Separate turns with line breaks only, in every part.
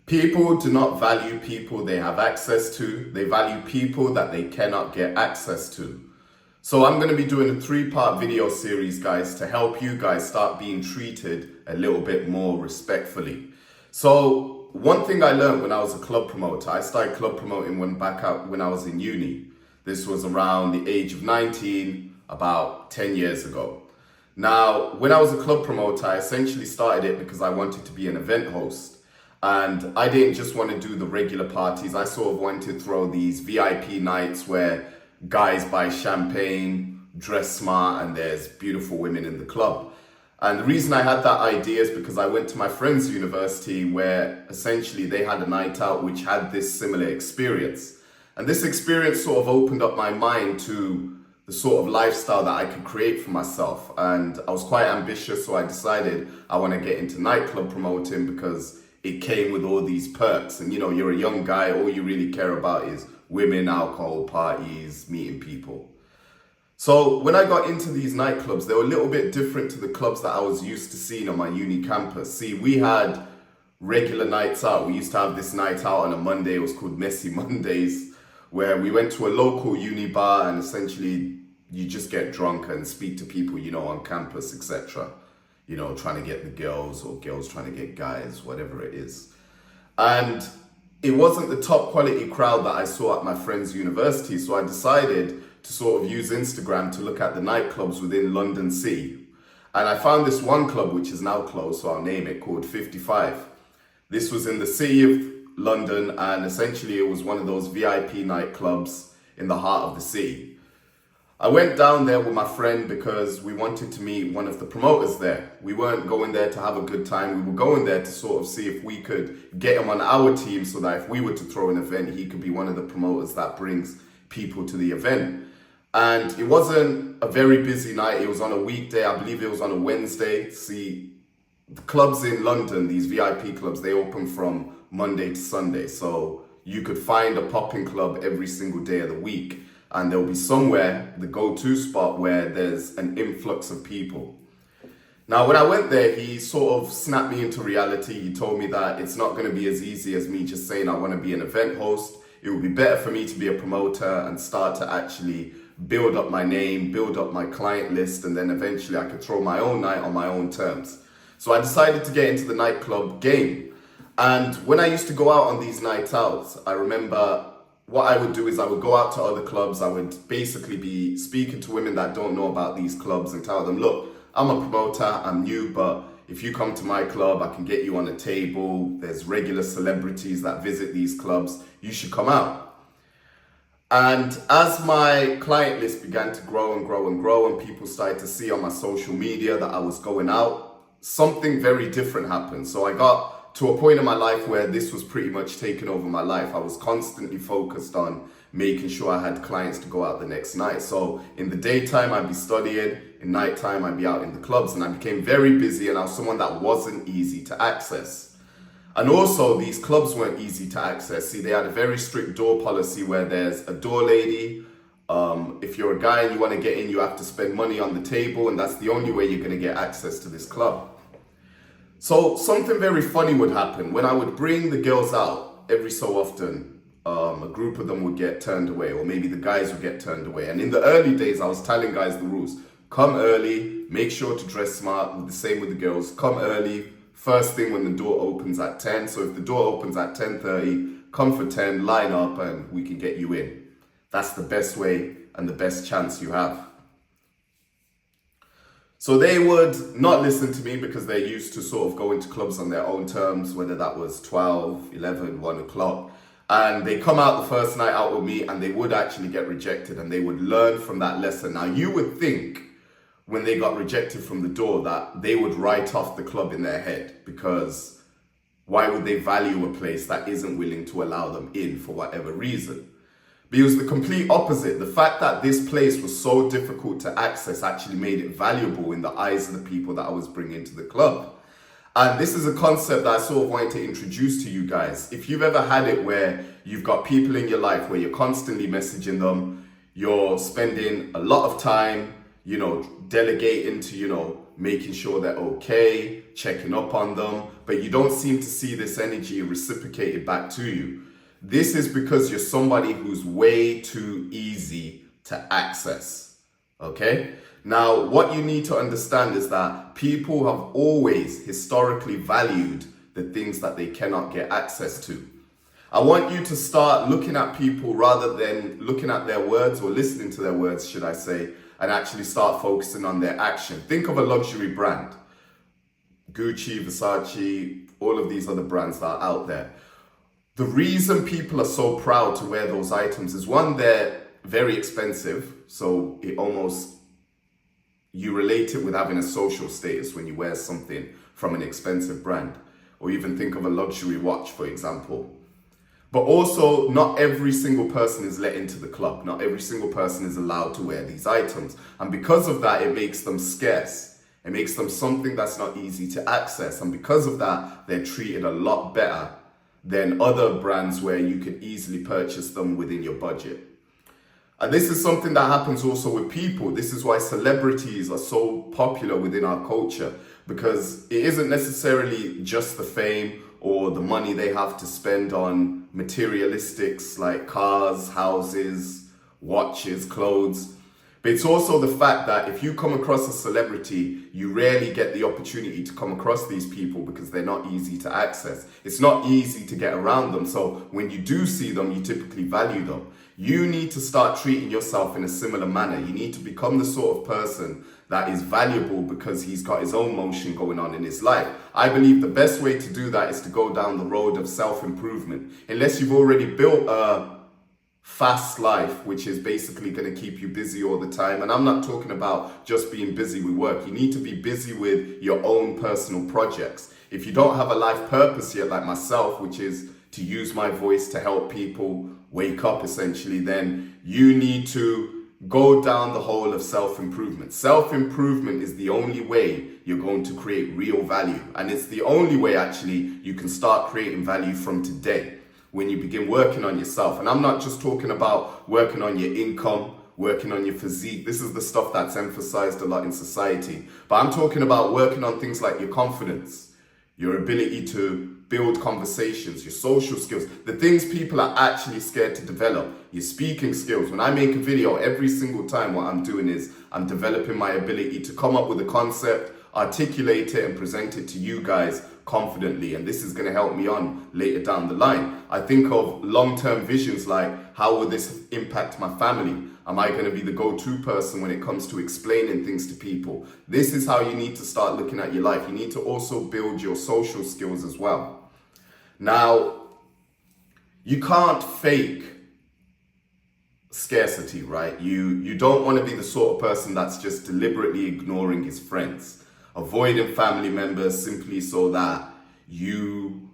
People do not value people they have access to. They value people that they cannot get access to. So I'm going to be doing a 3-part video series, guys, to help you guys start being treated a little bit more respectfully. So one thing I learned when I was a club promoter, I started club promoting when I was in uni. This was around the age of 19, about 10 years ago. Now, when I was a club promoter, I essentially started it because I wanted to be an event host. And I didn't just want to do the regular parties. I sort of wanted to throw these VIP nights where guys buy champagne, dress smart, and there's beautiful women in the club. And the reason I had that idea is because I went to my friend's university where essentially they had a night out which had this similar experience. And this experience sort of opened up my mind to the sort of lifestyle that I could create for myself. And I was quite ambitious, so I decided I want to get into nightclub promoting because it came with all these perks. And you're a young guy, all you really care about is women, alcohol, parties, meeting people. So when I got into these nightclubs, they were a little bit different to the clubs that I was used to seeing on my uni campus. See, we had regular nights out. We used to have this night out on a Monday. It was called Messy Mondays, where we went to a local uni bar and essentially you just get drunk and speak to people, on campus, etc. Trying to get the girls or girls trying to get guys, whatever it is. And it wasn't the top quality crowd that I saw at my friend's university. So I decided to sort of use Instagram to look at the nightclubs within London City. And I found this one club, which is now closed, so I'll name it, called 55. This was in the city of London, and essentially it was one of those VIP nightclubs in the heart of the city. I went down there with my friend because we wanted to meet one of the promoters there. We weren't going there to have a good time. We were going there to sort of see if we could get him on our team so that if we were to throw an event, he could be one of the promoters that brings people to the event. And it wasn't a very busy night. It was on a weekday. I believe it was on a Wednesday. See, the clubs in London, these VIP clubs, they open from Monday to Sunday. So you could find a popping club every single day of the week. And there'll be somewhere, the go-to spot, where there's an influx of people. Now, when I went there, he sort of snapped me into reality. He told me that it's not going to be as easy as me just saying I want to be an event host. It would be better for me to be a promoter and start to actually build up my name, build up my client list, and then eventually I could throw my own night on my own terms. So I decided to get into the nightclub game. And when I used to go out on these night outs, I remember what I would do is I would go out to other clubs. I would basically be speaking to women that don't know about these clubs and tell them, look, I'm a promoter, I'm new, but if you come to my club, I can get you on a table. There's regular celebrities that visit these clubs. You should come out. And as my client list began to grow and grow and grow, and people started to see on my social media that I was going out, something very different happened. So I got to a point in my life where this was pretty much taking over my life. I was constantly focused on making sure I had clients to go out the next night. So in the daytime, I'd be studying. In nighttime, I'd be out in the clubs, and I became very busy, and I was someone that wasn't easy to access. And also, these clubs weren't easy to access. See, they had a very strict door policy where there's a door lady. If you're a guy and you want to get in, you have to spend money on the table, and that's the only way you're going to get access to this club. So something very funny would happen. When I would bring the girls out, every so often, a group of them would get turned away, or maybe the guys would get turned away. And in the early days, I was telling guys the rules. Come early, make sure to dress smart, the same with the girls. Come early, first thing when the door opens at 10. So if the door opens at 10:30, come for 10, line up, and we can get you in. That's the best way and the best chance you have. So they would not listen to me because they're used to sort of going to clubs on their own terms, whether that was 12, 11, 1 o'clock. And they come out the first night out with me and they would actually get rejected, and they would learn from that lesson. Now, you would think when they got rejected from the door that they would write off the club in their head, because why would they value a place that isn't willing to allow them in for whatever reason? But it was the complete opposite. The fact that this place was so difficult to access actually made it valuable in the eyes of the people that I was bringing to the club. And this is a concept that I sort of wanted to introduce to you guys. If you've ever had it where you've got people in your life where you're constantly messaging them, you're spending a lot of time, delegating to, making sure they're okay, checking up on them, but you don't seem to see this energy reciprocated back to you. This is because you're somebody who's way too easy to access, okay? Now, what you need to understand is that people have always historically valued the things that they cannot get access to. I want you to start looking at people rather than looking at their words, or listening to their words, should I say, and actually start focusing on their action. Think of a luxury brand. Gucci, Versace, all of these other brands that are out there. The reason people are so proud to wear those items is, one, they're very expensive, so you relate it with having a social status when you wear something from an expensive brand. Or even think of a luxury watch, for example. But also, not every single person is let into the club. Not every single person is allowed to wear these items. And because of that, it makes them scarce. It makes them something that's not easy to access. And because of that, they're treated a lot better than other brands where you can easily purchase them within your budget. And this is something that happens also with people. This is why celebrities are so popular within our culture, because it isn't necessarily just the fame or the money they have to spend on materialistics like cars, houses, watches, clothes. But it's also the fact that if you come across a celebrity, you rarely get the opportunity to come across these people because they're not easy to access. It's not easy to get around them. So when you do see them, you typically value them. You need to start treating yourself in a similar manner. You need to become the sort of person that is valuable because he's got his own motion going on in his life. I believe the best way to do that is to go down the road of self-improvement. Unless you've already built a fast life, which is basically going to keep you busy all the time. And I'm not talking about just being busy with work. You need to be busy with your own personal projects. If you don't have a life purpose yet, like myself, which is to use my voice to help people wake up, essentially, then you need to go down the hole of self-improvement. Self-improvement is the only way you're going to create real value. And it's the only way, actually, you can start creating value from today, when you begin working on yourself. And I'm not just talking about working on your income, working on your physique. This is the stuff that's emphasized a lot in society. But I'm talking about working on things like your confidence, your ability to build conversations, your social skills, the things people are actually scared to develop, your speaking skills. When I make a video, every single time what I'm doing is I'm developing my ability to come up with a concept, articulate it, and present it to you guys confidently. And this is going to help me on later down the line. I think of long-term visions like, how will this impact my family? Am I going to be the go-to person when it comes to explaining things to people? This is how you need to start looking at your life. You need to also build your social skills as well. Now, you can't fake scarcity, right? You don't want to be the sort of person that's just deliberately ignoring his friends, avoiding family members simply so that you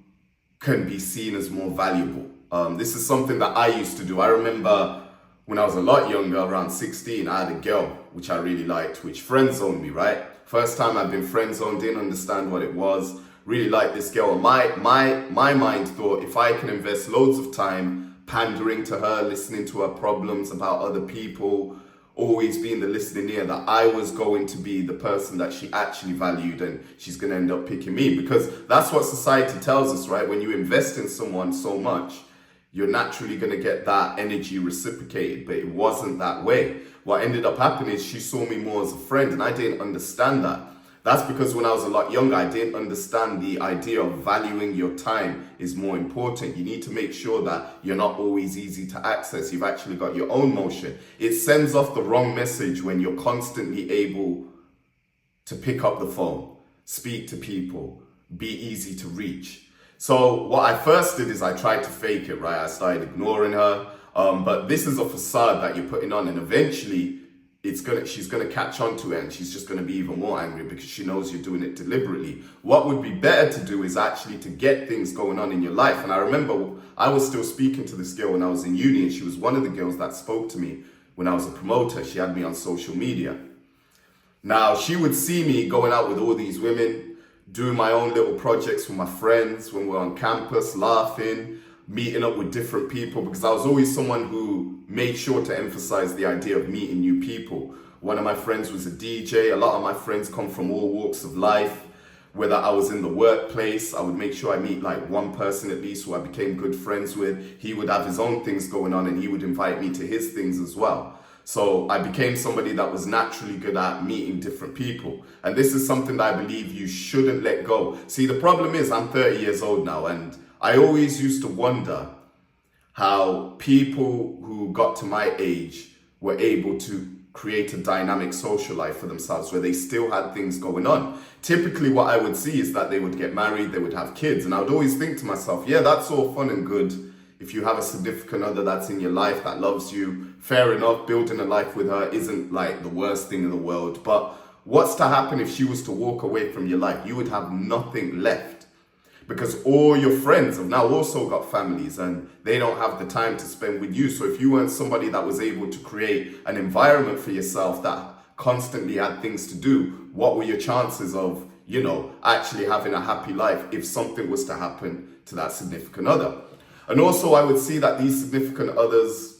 can be seen as more valuable. This is something that I used to do. I remember when I was a lot younger, around 16, I had a girl which I really liked, which friend-zoned me, right? First time I'd been friend-zoned, didn't understand what it was. Really liked this girl. And my mind thought, if I can invest loads of time pandering to her, listening to her problems about other people, always being the listening ear, that I was going to be the person that she actually valued, and she's going to end up picking me. Because that's what society tells us, right? When you invest in someone so much, you're naturally going to get that energy reciprocated. But it wasn't that way. What ended up happening is she saw me more as a friend, and I didn't understand that. That's because when I was a lot younger, I didn't understand the idea of valuing your time is more important. You need to make sure that you're not always easy to access. You've actually got your own motion. It sends off the wrong message when you're constantly able to pick up the phone, speak to people, be easy to reach. So what I first did is I tried to fake it, right? I started ignoring her. But this is a facade that you're putting on, and eventually she's gonna catch on to it, and she's just gonna be even more angry because she knows you're doing it deliberately. What would be better to do is actually to get things going on in your life. And I remember I was still speaking to this girl when I was in uni, and she was one of the girls that spoke to me when I was a promoter. She had me on social media. Now, she would see me going out with all these women, doing my own little projects with my friends when we're on campus, laughing, meeting up with different people, because I was always someone who made sure to emphasize the idea of meeting new people. One of my friends was a DJ. A lot of my friends come from all walks of life. Whether I was in the workplace, I would make sure I meet like one person at least who I became good friends with. He would have his own things going on and he would invite me to his things as well. So I became somebody that was naturally good at meeting different people. And this is something that I believe you shouldn't let go. See, the problem is I'm 30 years old now, and I always used to wonder how people who got to my age were able to create a dynamic social life for themselves where they still had things going on. Typically what I would see is that they would get married, they would have kids, and I would always think to myself, yeah, that's all fun and good. If you have a significant other that's in your life that loves you, fair enough, building a life with her isn't like the worst thing in the world. But what's to happen if she was to walk away from your life? You would have nothing left, because all your friends have now also got families and they don't have the time to spend with you. So if you weren't somebody that was able to create an environment for yourself that constantly had things to do, what were your chances of, actually having a happy life if something was to happen to that significant other? And also I would see that these significant others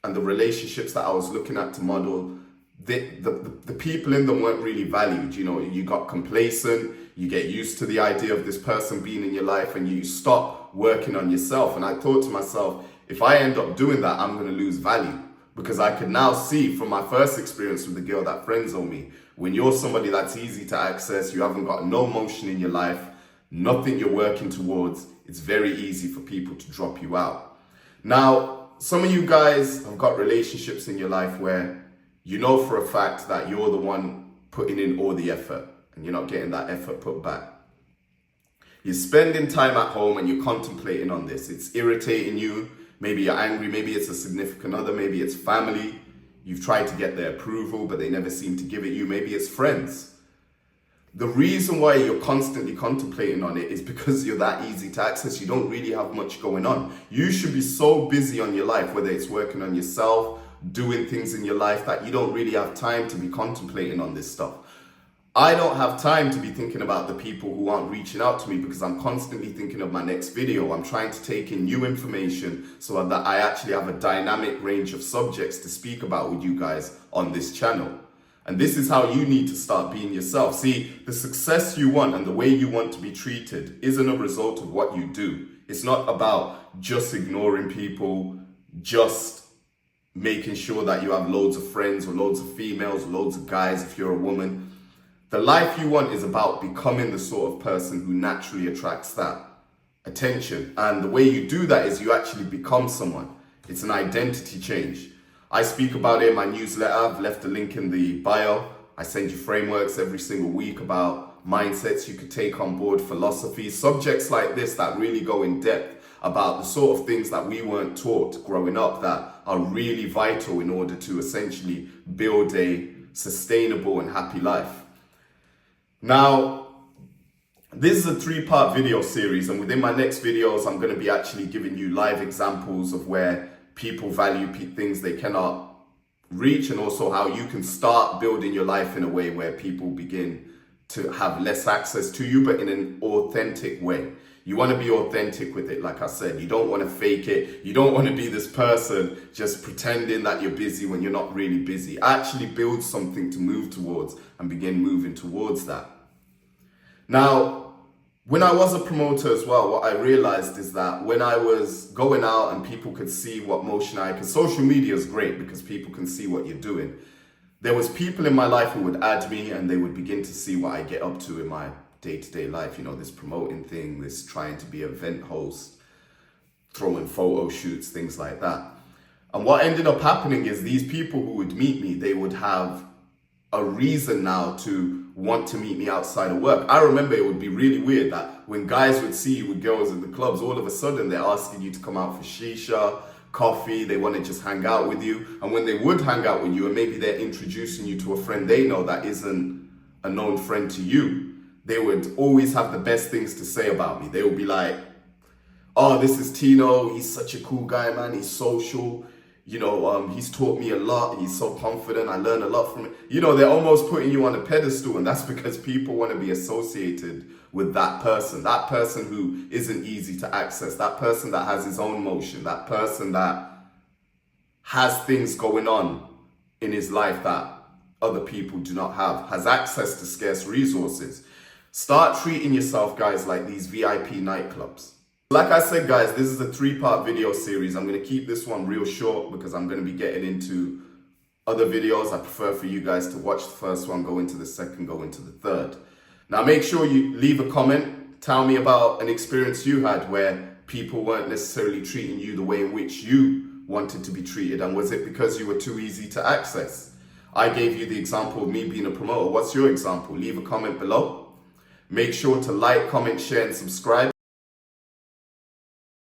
and the relationships that I was looking at to model, the people in them weren't really valued. You got complacent, you get used to the idea of this person being in your life and you stop working on yourself. And I thought to myself, if I end up doing that, I'm going to lose value, because I can now see from my first experience with the girl that friends-zoned me, when you're somebody that's easy to access, you haven't got no motion in your life, nothing you're working towards, it's very easy for people to drop you out. Now, some of you guys have got relationships in your life where you know for a fact that you're the one putting in all the effort and you're not getting that effort put back. You're spending time at home and you're contemplating on this. It's irritating you. Maybe you're angry. Maybe it's a significant other. Maybe it's family. You've tried to get their approval, but they never seem to give it you. Maybe it's friends. The reason why you're constantly contemplating on it is because you're that easy to access. You don't really have much going on. You should be so busy on your life, whether it's working on yourself, doing things in your life, that you don't really have time to be contemplating on this stuff. I don't have time to be thinking about the people who aren't reaching out to me because I'm constantly thinking of my next video. I'm trying to take in new information so that I actually have a dynamic range of subjects to speak about with you guys on this channel. And this is how you need to start being yourself. See, the success you want and the way you want to be treated isn't a result of what you do. It's not about just ignoring people, just making sure that you have loads of friends or loads of females, loads of guys if you're a woman. The life you want is about becoming the sort of person who naturally attracts that attention. And the way you do that is you actually become someone. It's an identity change. I speak about it in my newsletter. I've left a link in the bio. I send you frameworks every single week about mindsets you could take on board, philosophies, subjects like this that really go in depth about the sort of things that we weren't taught growing up that are really vital in order to essentially build a sustainable and happy life. Now, this is a 3-part video series, and within my next videos, I'm going to be actually giving you live examples of where people value things they cannot reach, and also how you can start building your life in a way where people begin to have less access to you, but in an authentic way. You want to be authentic with it, like I said. You don't want to fake it. You don't want to be this person just pretending that you're busy when you're not really busy. Actually build something to move towards and begin moving towards that. Now, when I was a promoter as well, what I realized is that when I was going out and people could see what motion I, because social media is great because people can see what you're doing. There was people in my life who would add me and they would begin to see what I get up to in my day-to-day life, this promoting thing, this trying to be an event host, throwing photo shoots, things like that. And what ended up happening is these people who would meet me, they would have a reason now to want to meet me outside of work. I remember it would be really weird that when guys would see you with girls in the clubs, all of a sudden they're asking you to come out for shisha, coffee, they want to just hang out with you. And when they would hang out with you and maybe they're introducing you to a friend they know that isn't a known friend to you, they would always have the best things to say about me. They would be like, oh, this is Tino. He's such a cool guy, man. He's social. He's taught me a lot. He's so confident. I learned a lot from him. They're almost putting you on a pedestal. And that's because people want to be associated with that person who isn't easy to access, that person that has his own motion, that person that has things going on in his life that other people do not have, has access to scarce resources. Start treating yourself, guys, like these VIP nightclubs. Like I said, guys, this is a 3-part video series. I'm going to keep this one real short because I'm going to be getting into other videos. I prefer for you guys to watch the first one, go into the second, go into the third. Now, make sure you leave a comment. Tell me about an experience you had where people weren't necessarily treating you the way in which you wanted to be treated. And was it because you were too easy to access? I gave you the example of me being a promoter. What's your example? Leave a comment below. Make sure to like, comment, share, and subscribe.